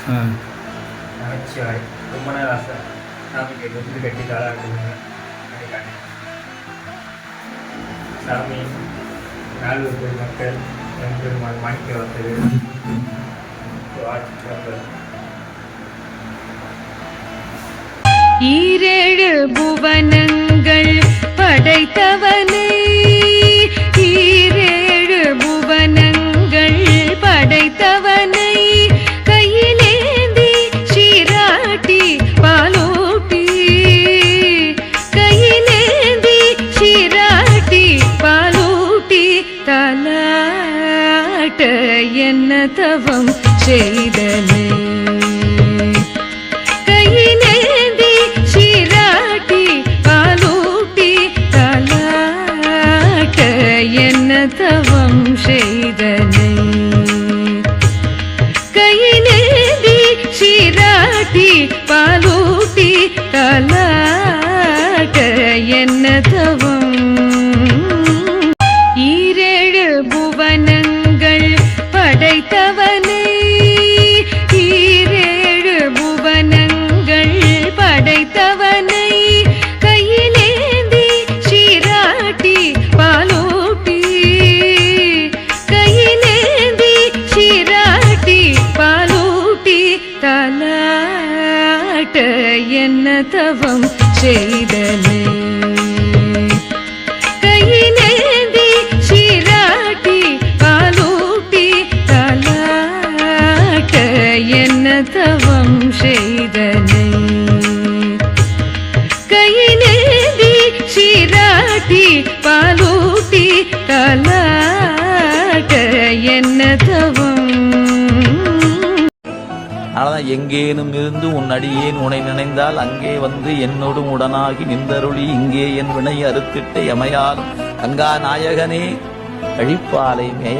நமச்சிவாய். ரொம்ப நாள் ஆசை சாமிக்கு தொட்டு கட்டி தாளாட்டுங்க. சாமி நாலூர் பேர் மக்கள் எம்பெருமான் மாணிக்க வந்தது ஈரேழு புவனங்கள் படைத்தவனை, ஈரேழு புவனங்கள் படைத்தவனை கையிலேந்தி சீராட்டி பாலூட்டி, கையிலேந்தி சீராட்டி பாலூட்டி தலாட்ட என்ன தவம் செய்தனை, கையிலேந்தி சீராட்டி பாலூட்டி தலாட்ட என்ன தவம் செய்தனை, கையிலேந்தி சீராட்டி பாலூட்டி தலாட்ட என்ன தவம். ஈரேழு புவனங்கள் படைத்தவனை, ஈரேழு புவனங்கள் படைத்தவனை கையிலேந்தி சீராட்டி பாலூட்டி, கையிலேந்தி சீராட்டி பாலூட்டி தலாட்ட என்ன தவம் செய்தனை, கையிலேந்தி சீராட்டி பாலூட்டி தலாட்ட என்ன தவம் செய்தனை, கையிலேந்தி சீராட்டி பாலூட்டி தலாட்ட என்ன தவம். அதனால்தான் எங்கேனும் இருந்து உன் அடியேன் உனை நினைந்தால் அங்கே வந்து என்னோடு உடனாகி நின்றருளி இங்கே என் வினை அறுத்திட்ட எமையாலும் கங்கா நாயகனே கழிப்பாலை மேய